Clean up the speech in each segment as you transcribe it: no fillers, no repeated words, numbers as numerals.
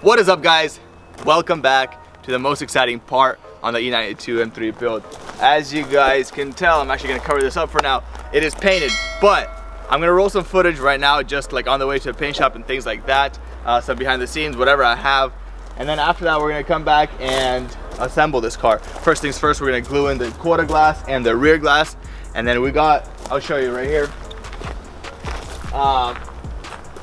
What is up, guys? Welcome back to the most exciting part on the E92 M3 build. As you guys can tell, I'm actually gonna cover this up for now. It is painted, but I'm gonna roll some footage right now, just like on the way to a paint shop and things like that. Some behind the scenes, whatever I have. And then after that, we're gonna come back and assemble this car. First things first, we're gonna glue in the quarter glass and the rear glass. And then we got, I'll show you right here.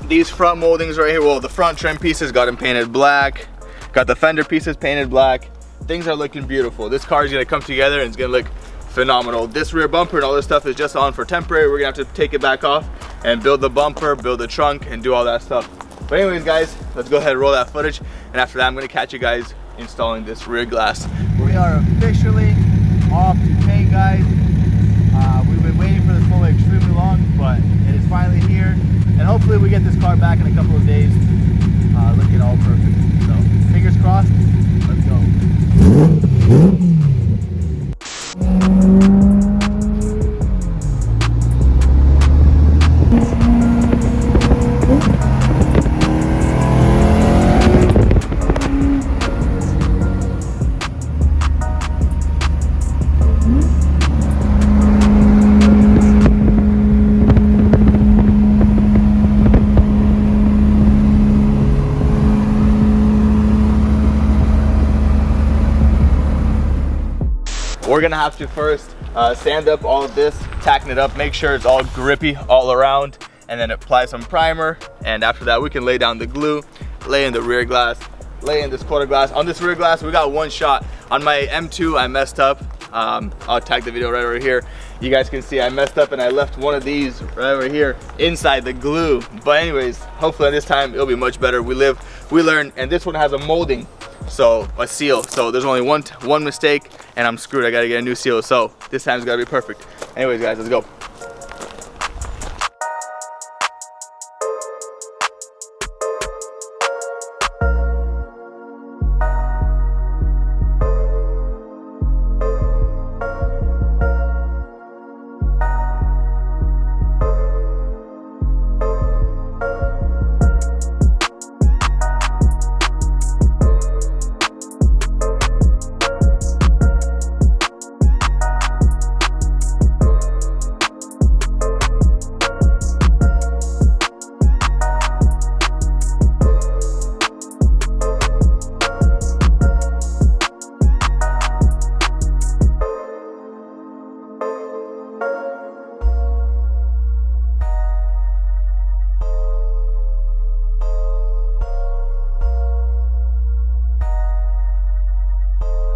These front moldings right here, well, the front trim pieces got them painted black. Got the fender pieces painted black. Things are looking beautiful. This car is gonna come together and it's gonna look phenomenal. This rear bumper and all this stuff is just on for temporary. We're gonna have to take it back off and build the bumper, build the trunk, and do all that stuff. But anyways, guys, let's go ahead and roll that footage. And after that, I'm gonna catch you guys installing this rear glass. We are officially off to paint, guys. We've been waiting for this moment extremely long, but it is finally here. And hopefully we get this car back in a couple of days looking all perfect. So fingers crossed, let's go. We're gonna have to first sand up all of this, tacken it up, make sure it's all grippy all around, and then apply some primer. And after that, we can lay down the glue, lay in the rear glass, lay in this quarter glass. On this rear glass, we got one shot. On my M2, I messed up. I'll tag the video right over here. You guys can see I messed up and I left one of these right over here inside the glue. But anyways, hopefully this time it'll be much better. We live, we learn. And this one has a molding, so a seal. So there's only one mistake and I'm screwed. I gotta get a new seal. So this time's gotta be perfect. Anyways, guys, let's go.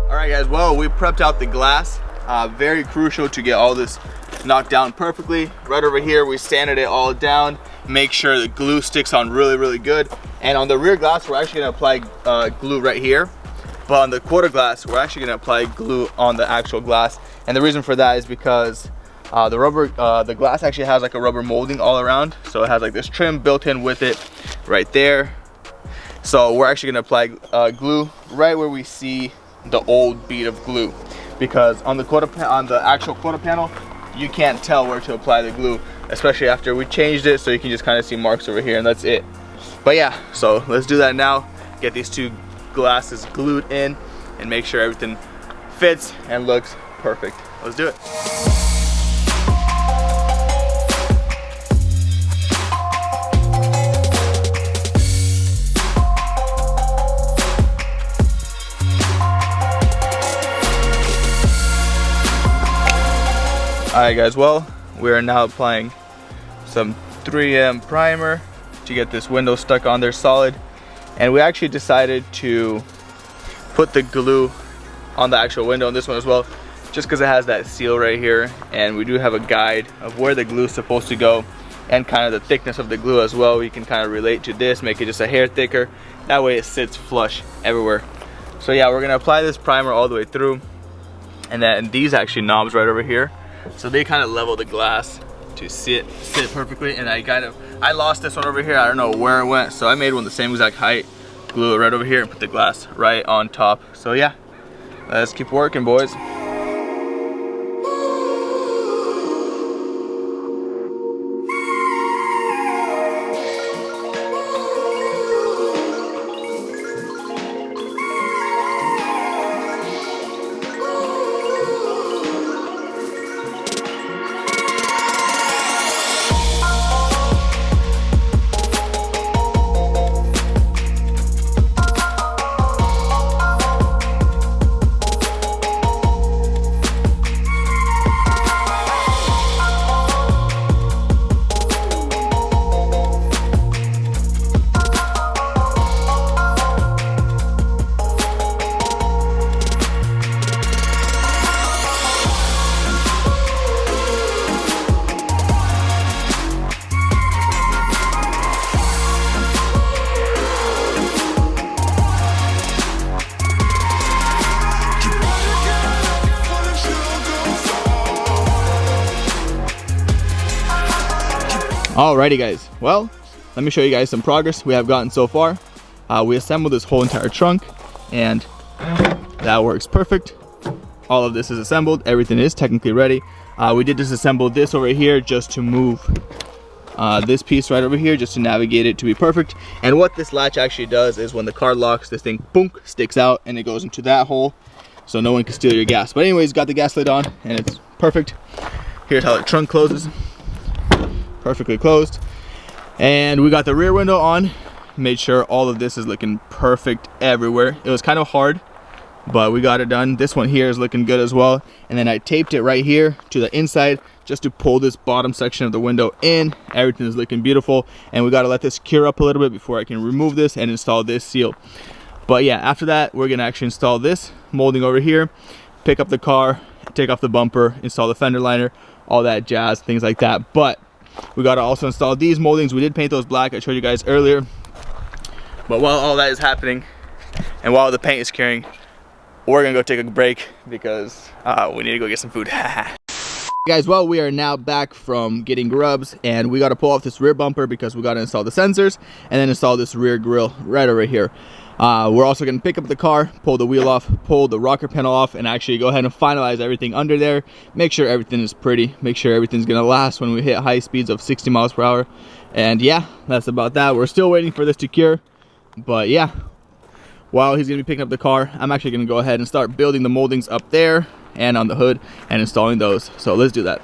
Alright guys, well, we prepped out the glass. Very crucial to get all this knocked down perfectly. Right over here, we sanded it all down. Make sure the glue sticks on really good. And on the rear glass, we're actually gonna apply glue right here. But on the quarter glass, we're actually gonna apply glue on the actual glass. And the reason for that is because the glass actually has like a rubber molding all around. So it has like this trim built in with it right there. So we're actually gonna apply glue right where we see the old bead of glue, because on the actual quarter panel you can't tell where to apply the glue, especially after we changed it, so you can just kind of see marks over here and that's it. But yeah, so let's do that now. Get these two glasses glued in and make sure everything fits and looks perfect. Let's do it. Alright guys, well, we are now applying some 3M primer to get this window stuck on there solid. And we actually decided to put the glue on the actual window on this one as well, just because it has that seal right here. And we do have a guide of where the glue is supposed to go and kind of the thickness of the glue as well. We can kind of relate to this, make it just a hair thicker. That way it sits flush everywhere. So yeah, we're gonna apply this primer all the way through. And then these actually knobs right over here, so they kind of level the glass to sit perfectly. And I lost this one over here. I don't know where it went, so I made one the same exact height, glue it right over here and put the glass right on top. So yeah, let's keep working, boys. Alrighty guys, well, let me show you guys some progress we have gotten so far. We assembled this whole entire trunk and that works perfect. All of this is assembled, everything is technically ready. We did disassemble this over here just to move this piece right over here, just to navigate it to be perfect. And what this latch actually does is when the car locks, this thing boom sticks out and it goes into that hole so no one can steal your gas. But anyways, got the gas lid on and it's perfect. Here's how the trunk closes, perfectly closed. And we got the rear window on, made sure all of this is looking perfect everywhere. It was kind of hard, but we got it done. This one here is looking good as well. And then I taped it right here to the inside just to pull this bottom section of the window in. Everything is looking beautiful, and we got to let this cure up a little bit before I can remove this and install this seal. But yeah, after that we're gonna actually install this molding over here, pick up the car, take off the bumper, install the fender liner, all that jazz, things like that. But we got to also install these moldings. We did paint those black, I showed you guys earlier. But while all that is happening and while the paint is curing, we're gonna go take a break because we need to go get some food. Guys, well, we are now back from getting grubs and we got to pull off this rear bumper because we got to install the sensors and then install this rear grille right over here. We're also going to pick up the car, pull the wheel off, pull the rocker panel off, and actually go ahead and finalize everything under there. Make sure everything is pretty, make sure everything's going to last when we hit high speeds of 60 miles per hour. And yeah, that's about that. We're still waiting for this to cure, but yeah, while he's going to be picking up the car, I'm actually going to go ahead and start building the moldings up there and on the hood and installing those. So let's do that.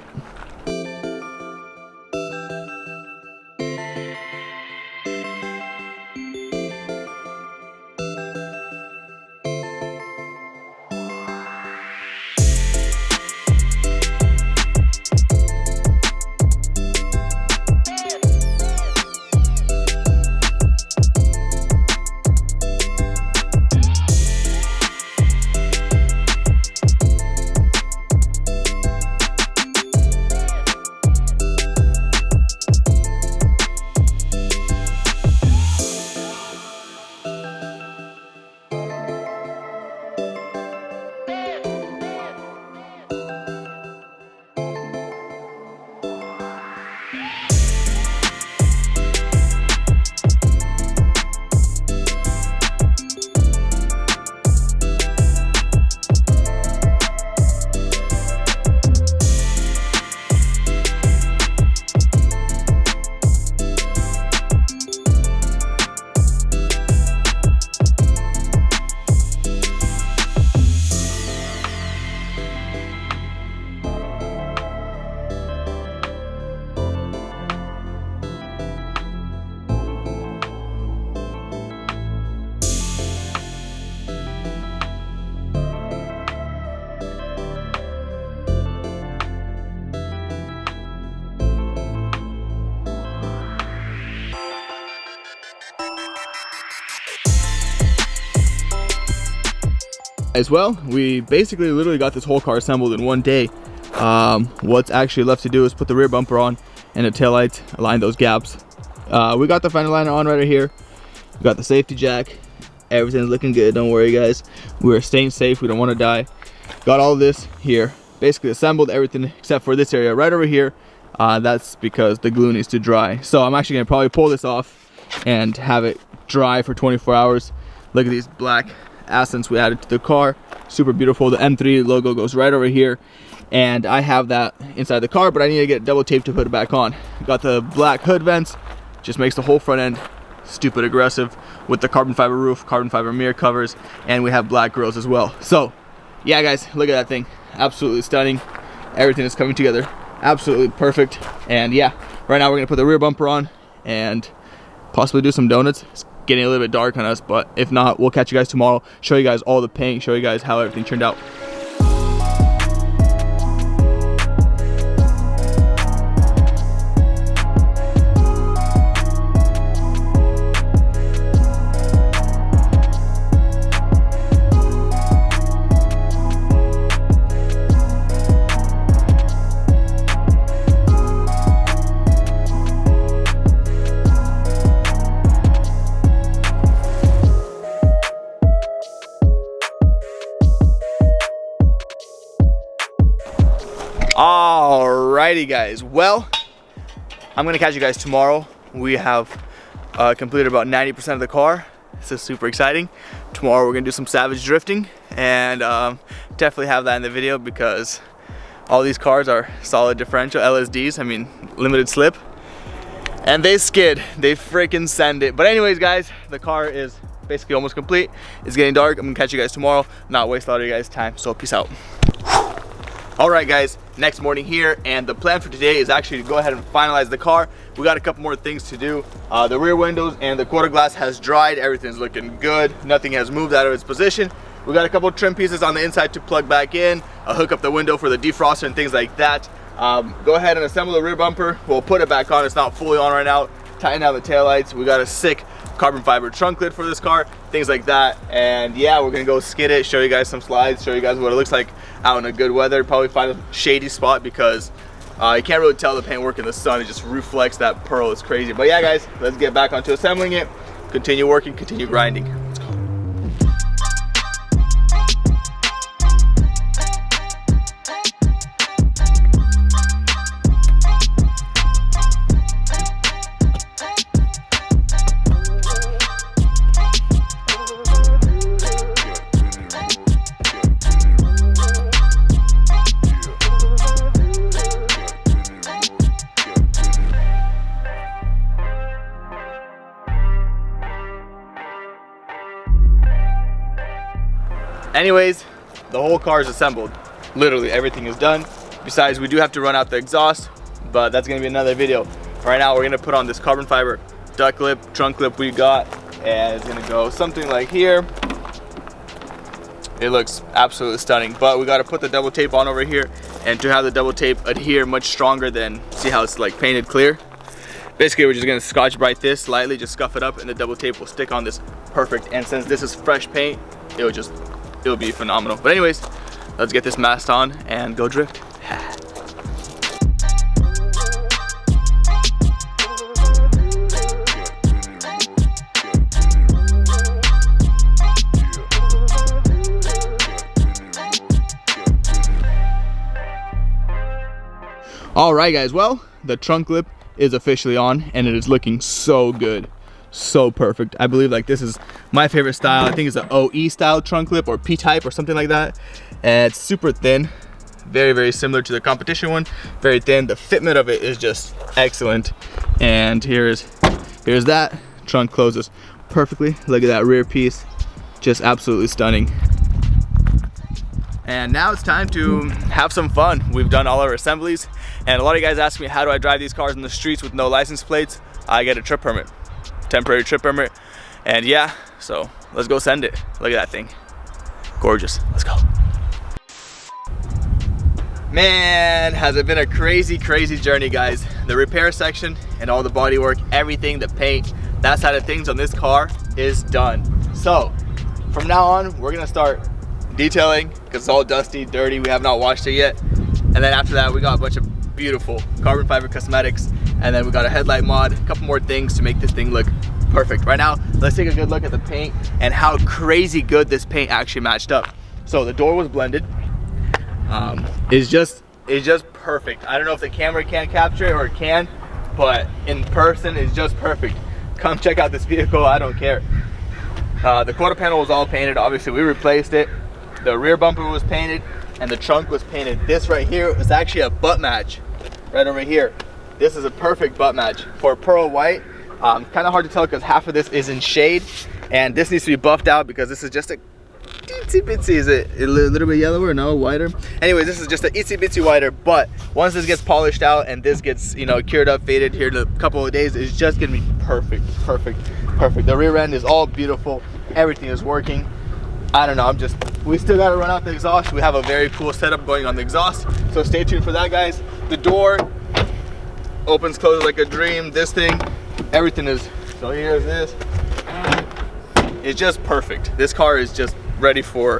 As well, we basically literally got this whole car assembled in one day. What's actually left to do is put the rear bumper on and the taillights, align those gaps. We got the fender liner on right here. We got the safety jack. Everything's looking good, don't worry guys. We're staying safe, we don't want to die. Got all this here. Basically assembled everything except for this area right over here. That's because the glue needs to dry. So I'm actually gonna probably pull this off and have it dry for 24 hours. Look at these black accents we added to the car, super beautiful. The M3 logo goes right over here, and I have that inside the car, but I need to get double tape to put it back on. Got the black hood vents, just makes the whole front end stupid aggressive with the carbon fiber roof, carbon fiber mirror covers, and we have black grills as well. So yeah guys, look at that thing, absolutely stunning. Everything is coming together absolutely perfect. And yeah, right now we're gonna put the rear bumper on and possibly do some donuts. It's getting a little bit dark on us, but if not, we'll catch you guys tomorrow, show you guys all the paint, show you guys how everything turned out. Alrighty guys, well, I'm gonna catch you guys tomorrow. We have completed about 90% of the car. This is super exciting. Tomorrow we're gonna do some Salvage drifting, and definitely have that in the video because all these cars are solid differential LSDs, I mean limited slip, and they skid, they freaking send it. But anyways guys, the car is basically almost complete. It's getting dark. I'm gonna catch you guys tomorrow, not waste a lot of you guys' time, so peace out. All right guys, next morning here, and the plan for today is actually to go ahead and finalize the car. We got a couple more things to do. The rear windows and the quarter glass has dried. Everything's looking good. Nothing has moved out of its position. We got a couple trim pieces on the inside to plug back in, hook up the window for the defroster and things like that. Go ahead and assemble the rear bumper. We'll put it back on. It's not fully on right now. Tighten down the taillights. We got a sick carbon fiber trunk lid for this car, things like that. And yeah, we're gonna go skid it, show you guys some slides, show you guys what it looks like out in a good weather. Probably find a shady spot because you can't really tell the paint work in the sun. It just reflects that pearl. It's crazy. But yeah guys, let's get back onto assembling it, continue working, continue grinding. Let's go. Anyways, the whole car is assembled. Literally everything is done. Besides, we do have to run out the exhaust, but that's gonna be another video. Right now, we're gonna put on this carbon fiber duct lip, trunk lip we got, and it's gonna go something like here. It looks absolutely stunning, but we gotta put the double tape on over here, and to have the double tape adhere much stronger than, see how it's like painted clear? Basically, we're just gonna Scotch Brite this slightly, just scuff it up, and the double tape will stick on this perfect. And since this is fresh paint, it'll be phenomenal. But anyways, let's get this mast on and go drift. All right guys, well, the trunk lip is officially on and it is looking so good. So perfect. I believe like this is my favorite style. I think it's an OE style trunk lip or P-type or something like that. And it's super thin, very, very similar to the competition one. Very thin. The fitment of it is just excellent. And here's that. Trunk closes perfectly. Look at that rear piece, just absolutely stunning. And now it's time to have some fun. We've done all our assemblies, and a lot of you guys ask me, how do I drive these cars in the streets with no license plates? I get a trip permit. Temporary trip permit, and yeah, so let's go send it. Look at that thing, gorgeous. Let's go. Man, has it been a crazy journey guys. The repair section and all the body work, everything, the paint, that side of things on this car is done. So from now on, we're gonna start detailing because it's all dusty, dirty, we have not washed it yet. And then after that, we got a bunch of beautiful carbon fiber cosmetics, and then we got a headlight mod, a couple more things to make this thing look perfect. Right now, let's take a good look at the paint and how crazy good this paint actually matched up. So the door was blended. It's just perfect. I don't know if the camera can capture it or it can, but in person it's just perfect. Come check out this vehicle, I don't care. The quarter panel was all painted, obviously we replaced it. The rear bumper was painted and the trunk was painted. This right here was actually a butt match, right over here. This is a perfect butt match for pearl white. Kind of hard to tell because half of this is in shade, and this needs to be buffed out because this is just a itsy bitsy. Is it a little bit yellower? No, whiter. Anyways, this is just an itsy bitsy whiter, but once this gets polished out and this gets, you know, cured up, faded here in a couple of days, it's just gonna be perfect. The rear end is all beautiful. Everything is working. I don't know, we still gotta run out the exhaust. We have a very cool setup going on the exhaust, so stay tuned for that, guys. The door opens, closes like a dream. This thing, everything is, so here's this. It's just perfect. This car is just ready to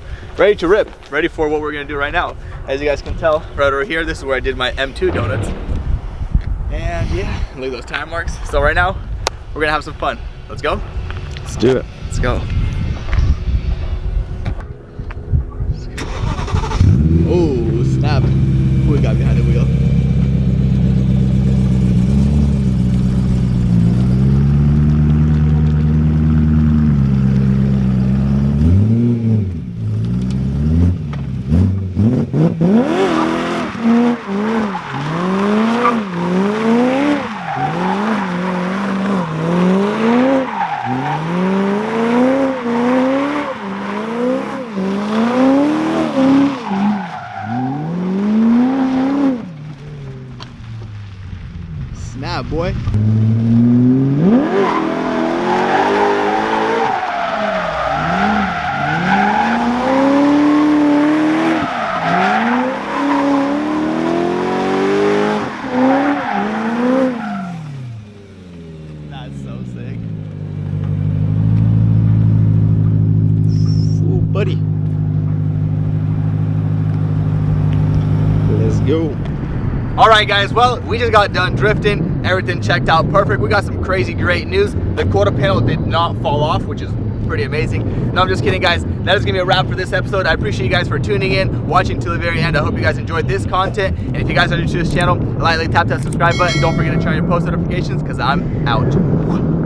rip, ready for what we're gonna do right now. As you guys can tell, right over here, this is where I did my M2 donuts. And yeah, look at those tire marks. So right now, we're gonna have some fun. Let's go. Let's do it. Let's go. Oh, snap. Who we got behind the wheel? Yo. All right, guys, well, we just got done drifting. Everything checked out perfect. We got some crazy great news. The quarter panel did not fall off, which is pretty amazing. No, I'm just kidding, guys. That is gonna be a wrap for this episode. I appreciate you guys for tuning in, watching till the very end. I hope you guys enjoyed this content. And if you guys are new to this channel, lightly tap that subscribe button. Don't forget to turn on your post notifications, because I'm out.